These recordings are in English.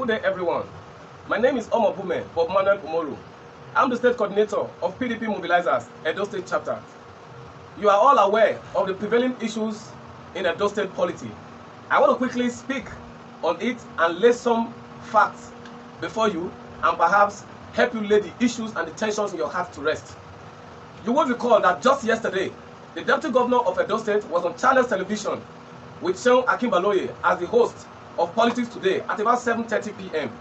Good day, everyone. My name is Omo Bume Bob Manuel Umoru. I'm the state coordinator of PDP Mobilizers, Edo State Chapter. You are all aware of the prevailing issues in Edo State polity. I want to quickly speak on it and lay some facts before you and perhaps help you lay the issues and the tensions in your heart to rest. You would recall that just yesterday, the Deputy Governor of Edo State was on Channels Television with Seun Akinbaloye as the host of Politics Today at about 7:30 p.m.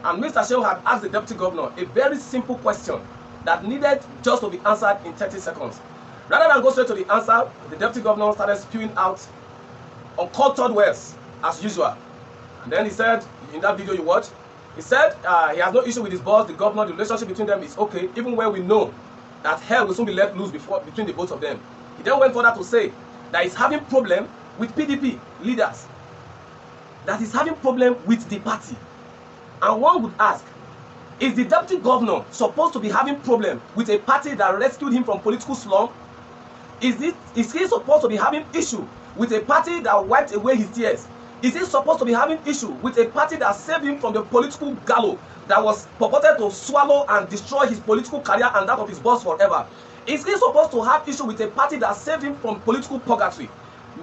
And Mr. Seun had asked the Deputy Governor a very simple question that needed just to be answered in 30 seconds. Rather than go straight to the answer, the Deputy Governor started spewing out uncultured words as usual. And then he said, in that video you watched, he said he has no issue with his boss, the governor, the relationship between them is okay, even when we know that hell will soon be let loose between the both of them. He then went further to say that he's having problem with PDP leaders, that he's having problem with the party. And one would ask, is the deputy governor supposed to be having problem with a party that rescued him from political slum? Is he supposed to be having issue with a party that wiped away his tears? Is he supposed to be having issue with a party that saved him from the political gallows that was purported to swallow and destroy his political career and that of his boss forever? Is he supposed to have issue with a party that saved him from political purgatory?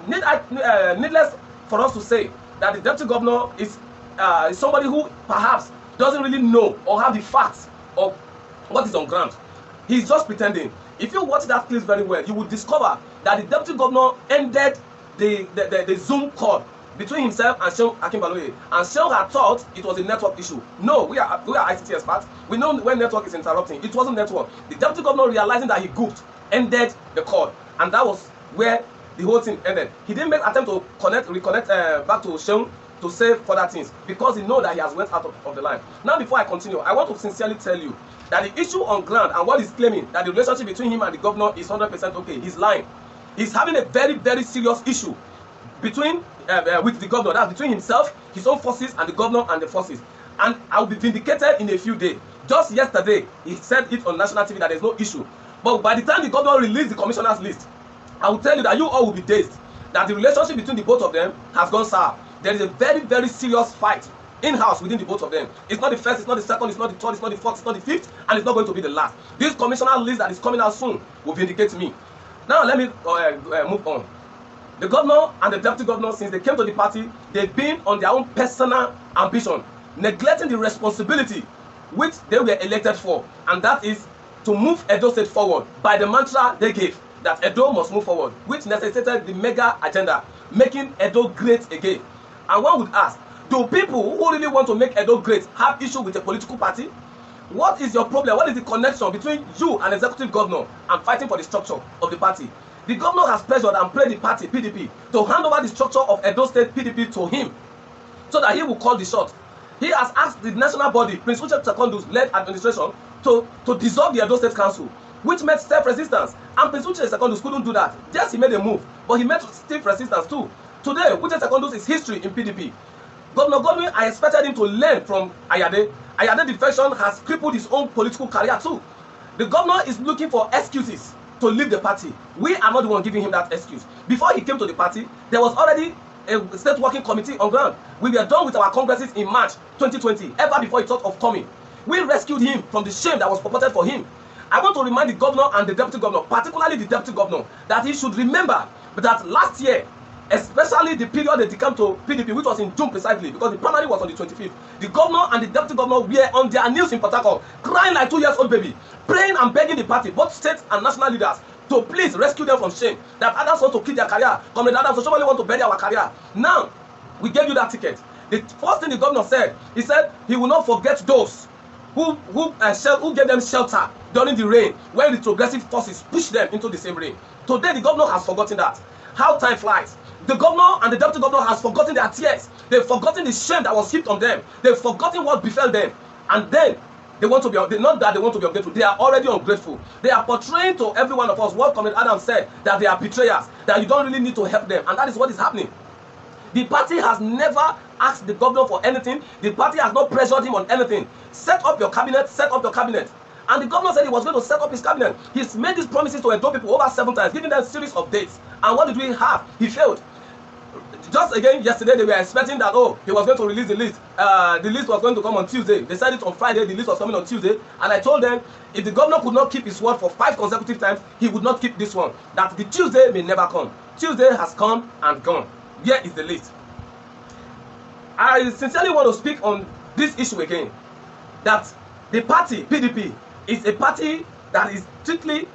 Needless for us to say that the deputy governor is somebody who perhaps doesn't really know or have the facts of what is on ground. He's just pretending. If you watch that clip very well, you will discover that the deputy governor ended the Zoom call between himself and Seun Akinbaloye, and Seun had thought it was a network issue. No, we are ICT experts. We know when network is interrupting. It wasn't network. The deputy governor, realizing that he goofed, ended the call, and that was where the whole thing ended. He didn't make attempt to reconnect back to Seun to say further things because he knows that he has went out of the line. Now, before I continue, I want to sincerely tell you that the issue on ground and what he's claiming that the relationship between him and the governor is 100% okay. He's lying. He's having a very, very serious issue between with the governor. That's between himself, his own forces, and the governor and the forces. And I will be vindicated in a few days. Just yesterday, he said it on national TV that there's no issue. But by the time the governor released the commissioners list, I will tell you that you all will be dazed that the relationship between the both of them has gone sour. There is a very, very serious fight in-house within the both of them. It's not the first, it's not the second, it's not the third, it's not the fourth, it's not the fifth, and it's not going to be the last. This commissioner list that is coming out soon will vindicate me. Now let me move on. The governor and the deputy governor, since they came to the party, they've been on their own personal ambition, neglecting the responsibility which they were elected for, and that is to move Edo State forward by the mantra they gave, that Edo must move forward, which necessitated the mega agenda, making Edo great again. And one would ask, do people who really want to make Edo great have issue with a political party? What is your problem? What is the connection between you and executive governor and fighting for the structure of the party? The governor has pressured and prayed the party, PDP, to hand over the structure of Edo State PDP to him so that he will call the shot. He has asked the national body, Prince Uche Secondus-led administration, to dissolve the Edo State Council, which met stiff resistance. And Prince Uche Secondus couldn't do that. Yes, he made a move, but he met stiff resistance too. Today, Uche Secondus is history in PDP. Governor Godwin, I expected him to learn from Ayade. Ayade defection has crippled his own political career too. The governor is looking for excuses to leave the party. We are not the one giving him that excuse. Before he came to the party, there was already a state working committee on ground. We were done with our congresses in March 2020, ever before he thought of coming. We rescued him from the shame that was purported for him. I want to remind the governor and the deputy governor, particularly the deputy governor, that he should remember that last year, especially the period they came to PDP, which was in June precisely, because the primary was on the 25th, the governor and the deputy governor were on their knees in Port Harcourt, crying like 2-year-old baby, praying and begging the party, both state and national leaders, to please rescue them from shame. That others want to kill their career, Comrade Adams, somebody want to bury our career. Now, we gave you that ticket. The first thing the governor said, he said he will not forget those who gave them shelter during the rain, when the progressive forces pushed them into the same rain. Today, the governor has forgotten that. How time flies. The governor and the deputy governor has forgotten their tears. They've forgotten the shame that was heaped on them. They've forgotten what befell them. And then they want to be, not that they want to be ungrateful, they are already ungrateful. They are portraying to every one of us what Comrade Adam said, that they are betrayers, that you don't really need to help them. And that is what is happening. The party has never asked the governor for anything. The party has not pressured him on anything. Set up your cabinet, set up your cabinet. And the governor said he was going to set up his cabinet. He's made these promises to Edo people over 7 times, giving them a series of dates. And what did we have? He failed. just again yesterday they were expecting that, oh, he was going to release the list. The list was going to come on Tuesday. They said it on Friday. The list was coming on Tuesday, and I told them if the governor could not keep his word for 5 consecutive times, he would not keep this one. That the Tuesday may never come. Tuesday has come and gone. Here is the list. I sincerely want to speak on this issue again. That the party PDP is a party that is strictly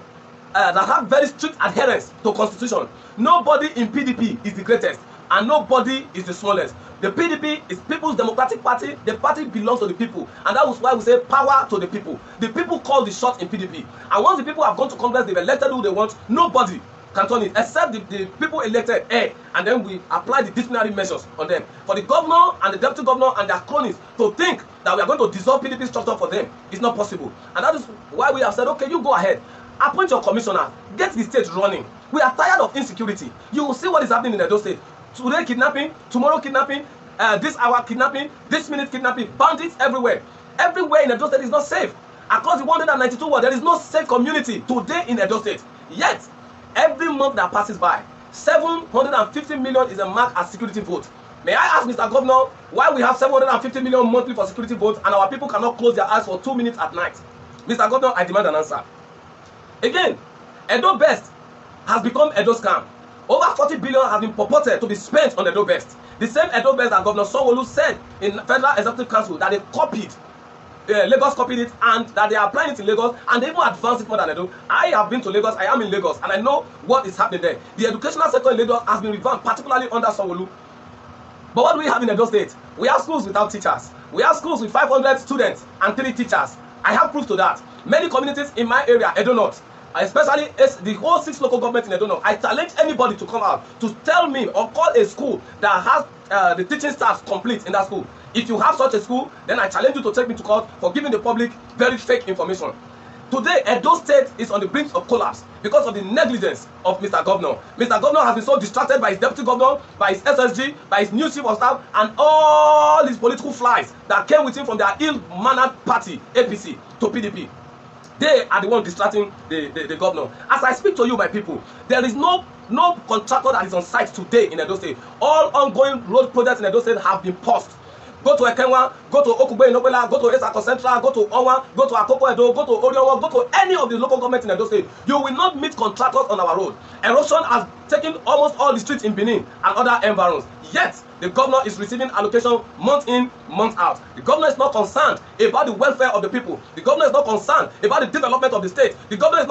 that have very strict adherence to constitution. Nobody in PDP is the greatest, and nobody is the smallest. The PDP is People's Democratic Party. The party belongs to the people, and that was why we say power to the people. The people call the shots in PDP, and once the people have gone to Congress, they've elected who they want. Nobody can turn it except the people elected, and then we apply the disciplinary measures on them. For the governor and the deputy governor and their cronies to think that we are going to dissolve PDP structure for them, it's not possible. And that is why we have said, okay, you go ahead, appoint your commissioner, get the state running. We are tired of insecurity. You will see what is happening in Edo State. Today kidnapping, tomorrow kidnapping, this hour kidnapping, this minute kidnapping, bandits everywhere. Everywhere in Edo State is not safe. Across the 192 world, there is no safe community today in Edo State. Yet, every month that passes by, 750 million is a mark as security vote. May I ask Mr. Governor why we have 750 million monthly for security votes and our people cannot close their eyes for 2 minutes at night? Mr. Governor, I demand an answer. Again, Edo Best has become Edo scam. Over 40 billion has been purported to be spent on Edo Best. The same Edo Best that Governor Sanwo-Olu said in Federal Executive Council that they copied. Lagos copied it, and that they are applying it in Lagos, and they even advance it more than Edo. I have been to Lagos, I am in Lagos, and I know what is happening there. The educational sector in Lagos has been revamped, particularly under Sanwo-Olu. But what do we have in Edo State? We have schools without teachers. We have schools with 500 students and 3 teachers. I have proof to that. Many communities in my area, Edo North, especially the whole 6 local governments in Edo North, I challenge anybody to come out to tell me or call a school that has the teaching staff complete in that school. If you have such a school, then I challenge you to take me to court for giving the public very fake information. Today, Edo State is on the brink of collapse because of the negligence of Mr. Governor. Mr. Governor has been so distracted by his deputy governor, by his SSG, by his new chief of staff, and all his political flies that came with him from their ill-mannered party, APC, to PDP. They are the ones distracting the governor. As I speak to you, my people, there is no contractor that is on site today in Edo State. All ongoing road projects in Edo State have been paused. Go to Ekenwa, go to Okugbe Inobela, go to Esako Central, go to Onwa, go to Akoko Edo, go to Orionwa, go to any of the local governments in Edo State. You will not meet contractors on our road. Erosion has taken almost all the streets in Benin and other environs. Yet, the governor is receiving allocation month in, month out. The governor is not concerned about the welfare of the people. The governor is not concerned about the development of the state. The governor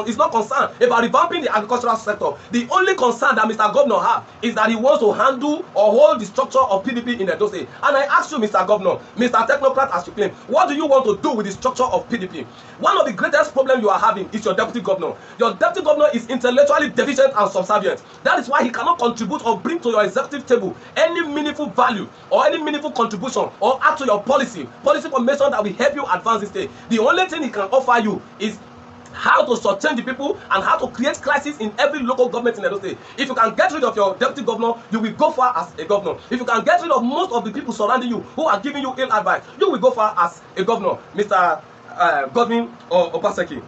is not concerned about revamping the agricultural sector. The only concern that Mr. Governor has is that he wants to handle or hold the structure of PDP in Edo State. And I ask you, Mr. Governor, Mr. Technocrat, as you claim, what do you want to do with the structure of PDP? One of the greatest problems you are having is your deputy governor. Your deputy governor is intellectually deficient and subservient. That is why he cannot contribute or bring to your executive table any meaningful value or any meaningful contribution or add to your policy formation that will help you advance the state. The only thing he can offer you is how to sustain the people and how to create crisis in every local government in Edo State. If you can get rid of your deputy governor, you will go far as a governor. If you can get rid of most of the people surrounding you who are giving you ill advice, you will go far as a governor, Mr. Godwin or Obaseki.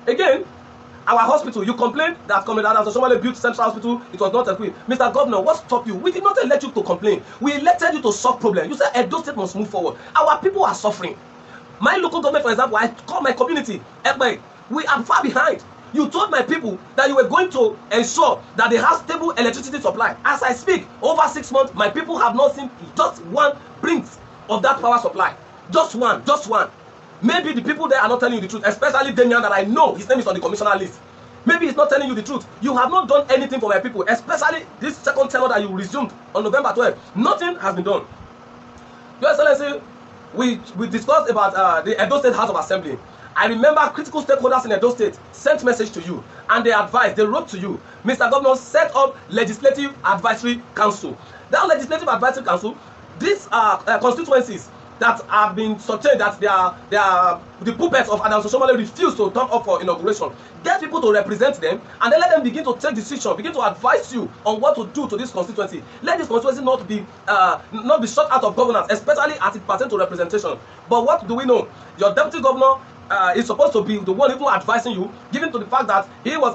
Again, our hospital, you complained that Comrade Adams Oshiomhole built Central Hospital, it was not equipped. Mr. Governor, what stopped you? We did not elect you to complain. We elected you to solve problems. You said Edo State must move forward. Our people are suffering. My local government, for example, I call my community, we are far behind. You told my people that you were going to ensure that they have stable electricity supply. As I speak, over 6 months, my people have not seen just one brink of that power supply. Just one. Maybe the people there are not telling you the truth, especially Damian that I know, his name is on the commissioner list. Maybe he's not telling you the truth. You have not done anything for my people, especially this second tenure that you resumed on November 12th. Nothing has been done. Your Excellency, we discussed about the Edo State House of Assembly. I remember critical stakeholders in Edo State sent message to you and they advised, they wrote to you, Mr. Governor, set up Legislative Advisory Council. That Legislative Advisory Council, these constituencies that have been sustained, that they are the puppets of Adams Oshiomhole refuse to turn up for inauguration. Get people to represent them and then let them begin to take decisions, begin to advise you on what to do to this constituency. Let this constituency not be shut out of governance, especially as it pertains to representation. But what do we know? Your deputy governor is supposed to be the one even advising you, given to the fact that he was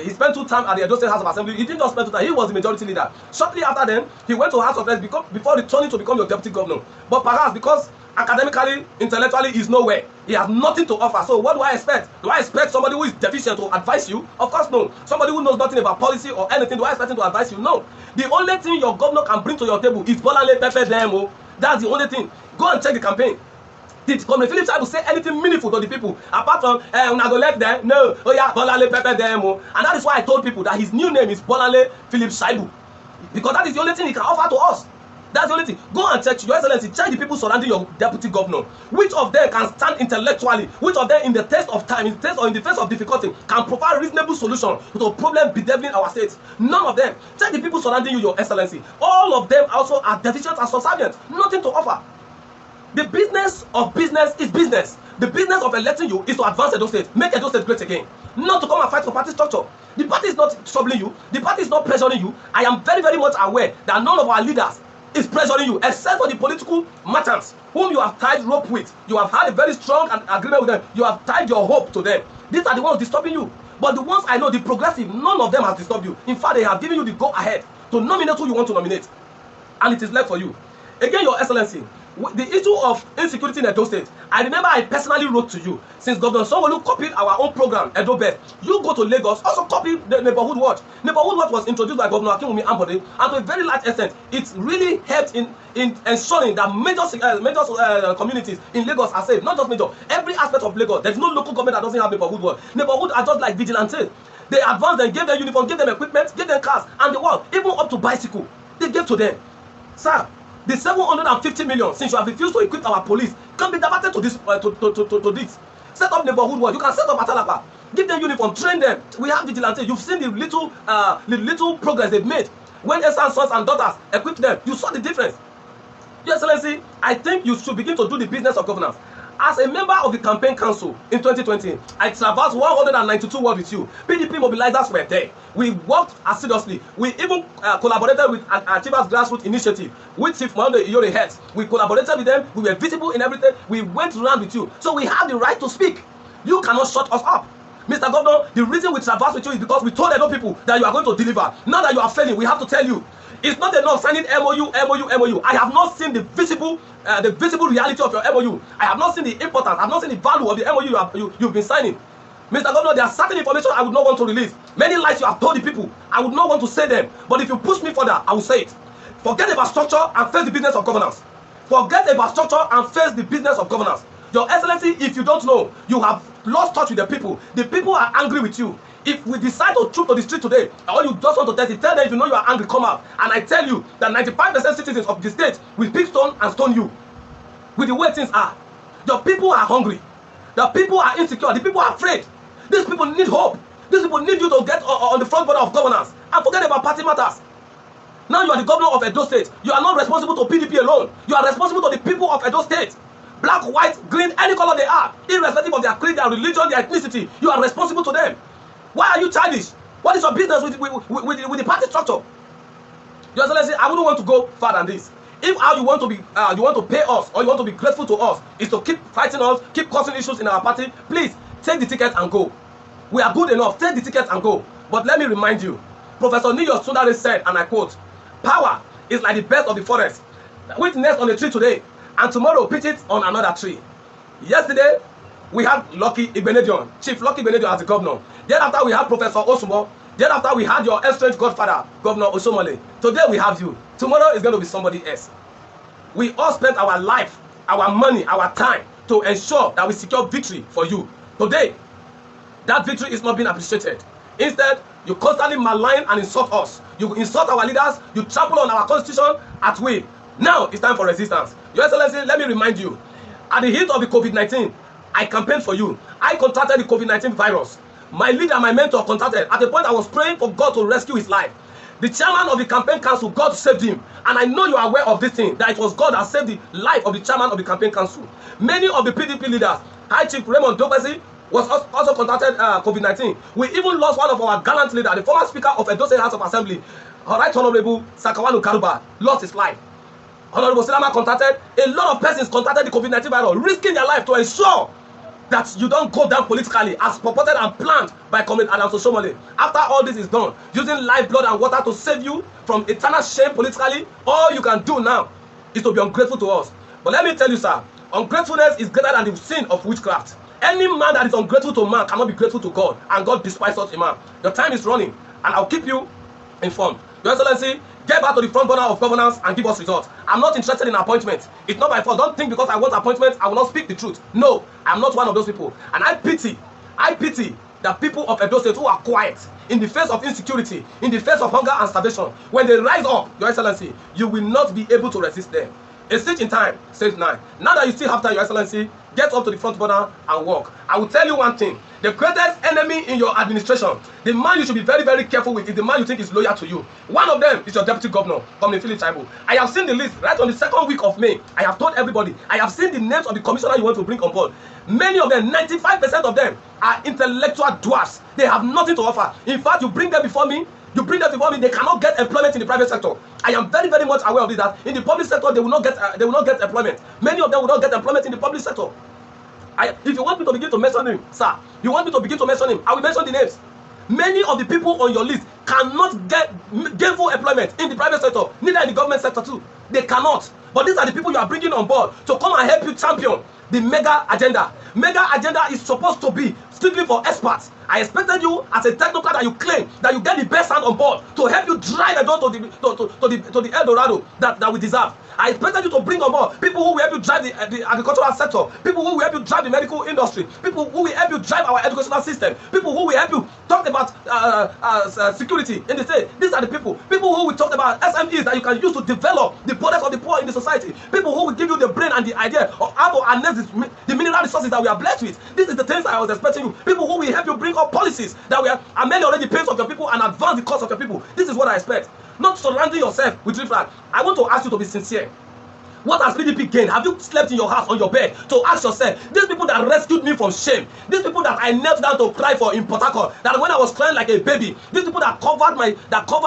he spent 2 terms at the Edo State House of Assembly. He didn't just spend 2 terms, he was the majority leader. Shortly after then, he went to House of Reps before returning to become your deputy governor. But perhaps because academically, intellectually, he's nowhere, he has nothing to offer. So what do I expect? Do I expect somebody who is deficient to advise you? Of course no. Somebody who knows nothing about policy or anything, do I expect him to advise you? No. The only thing your governor can bring to your table is Bolanle Pepe Demo. That's the only thing. Go and check the campaign. Did Comrade Philip Shaibu say anything meaningful to the people apart from una go left there? No. Oh yeah, Bolanle Pepe Demo. And that is why I told people that his new name is Bolanle Philip Shaibu, because that is the only thing he can offer to us. That's the only thing. Go and check, Your Excellency, check the people surrounding your deputy governor. Which of them can stand intellectually? Which of them, in the test of time, in the test or in the face of difficulty, can provide reasonable solution to a problem bedeviling our state? None of them. Check the people surrounding you, Your Excellency. All of them also are deficient and subservient. Nothing to offer. The business of business is business. The business of electing you is to advance Edo State, make Edo State great again. Not to come and fight for party structure. The party is not troubling you. The party is not pressuring you. I am very, very much aware that none of our leaders is pressuring you, except for the political merchants whom you have tied rope with. You have had a very strong agreement with them. You have tied your hope to them. These are the ones disturbing you. But the ones I know, the progressive, none of them has disturbed you. In fact, they have given you the go ahead to nominate who you want to nominate. And it is left for you. Again, Your Excellency, the issue of insecurity in Edo State, I remember I personally wrote to you, since Governor Sanwo-Olu copied our own program, Edo Best, you go to Lagos, also copy the Neighborhood Watch. Neighborhood Watch was introduced by Governor Akinwumi Ambode, and to a very large extent, it really helped in ensuring that major communities in Lagos are safe. Not just major, every aspect of Lagos. There's no local government that doesn't have Neighborhood Watch. Neighborhood are just like vigilantes. They advanced them, gave them uniform, gave them equipment, gave them cars, and the world, even up to bicycle, they gave to them. Sir, the 750 million, since you have refused to equip our police, can be diverted to this. This. Set up Neighborhood Watch. You can set up Atalapa. Give them uniform, train them. We have vigilantes. You've seen the little progress they've made. When Essan's sons and daughters equipped them, you saw the difference. Your Excellency, I think you should begin to do the business of governance. As a member of the campaign council in 2020, I traversed 192 wards with you. PDP mobilizers were there. We worked assiduously. We even collaborated with Achievers Grassroots Initiative, which Chief Mohammed Iyore heads. We collaborated with them. We were visible in everything. We went around with you. So we have the right to speak. You cannot shut us up. Mr. Governor, the reason we traversed with you is because we told Edo people that you are going to deliver. Now that you are failing, we have to tell you. It's not enough signing MOU. I have not seen the visible reality of your MOU. I have not seen the importance. I have not seen the value of the MOU you've been signing. Mr. Governor, there are certain information I would not want to release. Many lies you have told the people, I would not want to say them. But if you push me further, I will say it. Forget about structure and face the business of governance. Forget about structure and face the business of governance. Your Excellency, if you don't know, you have lost touch with the people. The people are angry with you. If we decide to troop to the street today, all you just want to test it, tell them if you know you are angry, come out. And I tell you that 95% citizens of the state will pick stone and stone you. With the way things are, the people are hungry. The people are insecure. The people are afraid. These people need hope. These people need you to get on the front border of governance. And forget about party matters. Now you are the governor of Edo State. You are not responsible to PDP alone. You are responsible to the people of Edo State. Black, white, green, any color they are, irrespective of their creed, their religion, their ethnicity, you are responsible to them. Why are you childish? What is your business with the party structure? Your Excellency, I wouldn't want to go further than this. If how you want to be, you want to pay us or you want to be grateful to us is to keep fighting us, keep causing issues in our party, please take the ticket and go. We are good enough. Take the ticket and go. But let me remind you, Professor Niyo Sundari said, and I quote, "Power is like the best of the forest, which nests on a tree today, and tomorrow pitch it on another tree." Yesterday, we had Lucky Igbenedion, Chief Lucky Igbenedion as the governor. Then after we had Professor Osumo. Then after we had your estranged godfather, Governor Osomole. Today we have you. Tomorrow is going to be somebody else. We all spent our life, our money, our time to ensure that we secure victory for you. Today, that victory is not being appreciated. Instead, you constantly malign and insult us. You insult our leaders. You trample on our constitution at will. Now it's time for resistance. Your Excellency, let me remind you, at the heat of the COVID-19, I campaigned for you. I contracted the COVID-19 virus. My leader, my mentor, contracted. At the point I was praying for God to rescue his life. The chairman of the campaign council, God saved him. And I know you are aware of this thing, that it was God that saved the life of the chairman of the campaign council. Many of the PDP leaders, High Chief Raymond Dobesi, was also contracted COVID-19. We even lost one of our gallant leaders, the former Speaker of Edo State House of Assembly, Right Honorable Sakawanu Karuba, lost his life. Honorable Silama contracted, a lot of persons contracted the COVID-19 virus, risking their life to ensure that you don't go down politically as purported and planned by Comrade Adams Oshiomhole. After all this is done, using life, blood and water to save you from eternal shame politically, all you can do now is to be ungrateful to us. But let me tell you, sir, ungratefulness is greater than the sin of witchcraft. Any man that is ungrateful to man cannot be grateful to God, and God despises such a man. The time is running, and I'll keep you informed. Your Excellency, get back to the front burner of governance and give us results. I'm not interested in appointments. It's not my fault. Don't think because I want appointments, I will not speak the truth. No, I'm not one of those people. And I pity the people of Edo State who are quiet in the face of insecurity, in the face of hunger and starvation. When they rise up, Your Excellency, you will not be able to resist them. A stitch in time saves 9. Now that you still have time, Your Excellency, get up to the front burner and walk. I will tell you one thing. The greatest enemy in your administration, the man you should be very, very careful with, is the man you think is loyal to you. One of them is your deputy governor, Comrade Philip Chaibu. I have seen the list right on the 2nd week of May. I have told everybody. I have seen the names of the commissioner you want to bring on board. Many of them, 95% of them, are intellectual dwarfs. They have nothing to offer. In fact, you bring them before me, they cannot get employment in the private sector. I am very, very much aware of this, that in the public sector they will not get employment. Many of them will not get employment in the public sector. If you want me to begin to mention him, sir, you want me to begin to mention him, I will mention the names. Many of the people on your list cannot get gainful employment in the private sector, neither in the government sector too. They cannot. But these are the people you are bringing on board to come and help you champion the mega agenda. Mega agenda is supposed to be strictly for experts. I expected you as a technocrat that you claim that you get the best hand on board to help you drive Edo to the El Dorado that we deserve. I expected you to bring on board people who will help you drive the agricultural sector, people who will help you drive the medical industry, people who will help you drive our educational system, people who will help you talk about security in the state. These are the people who will talk about SMEs that you can use to develop the products of the poor in the society, people who will give you the brain and the idea of how to harness the mineral resources that we are blessed with. This is the things I was expecting you. People who will help you bring up policies that will amend already pains of your people and advance the cause of your people. This is what I expect. Not surrounding yourself with riffraff. I want to ask you to be sincere. What has PDP gained? Have you slept in your house on your bed to ask yourself, these people that rescued me from shame, these people that I knelt down to cry for in Port Harcourt, that when I was crying like a baby, these people that covered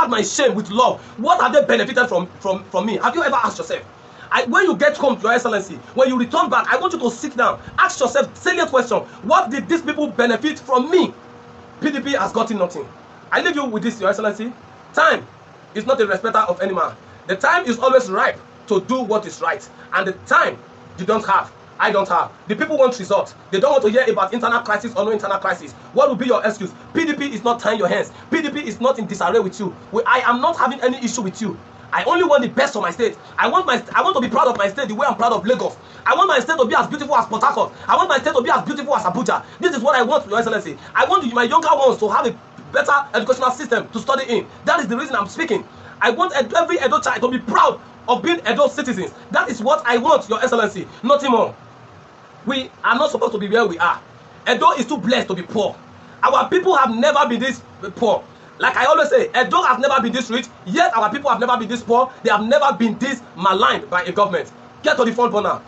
my shame with love, what have they benefited from me? Have you ever asked yourself? When you get home, Your Excellency, when you return back, I want you to sit down, ask yourself salient question: what did these people benefit from me? PDP has gotten nothing. I leave you with this, Your Excellency. Time is not a respecter of any man. The time is always ripe to do what is right, and the time you don't have, I don't have. The people want results. They don't want to hear about internal crisis or no internal crisis. What will be your excuse? PDP is not tying your hands. PDP is not in disarray with you. I am not having any issue with you. I only want the best for my state. I want to be proud of my state the way I'm proud of Lagos. I want my state to be as beautiful as Port Harcourt. I want my state to be as beautiful as Abuja. This is what I want, Your Excellency. I want my younger ones to have a better educational system to study in. That is the reason I'm speaking. I want every Edo child to be proud of being Edo citizens. That is what I want, Your Excellency. Nothing more. We are not supposed to be where we are. Edo is too blessed to be poor. Our people have never been this poor. Like I always say, Edo has never been this rich, yet our people have never been this poor. They have never been this maligned by a government. Get to the front burner.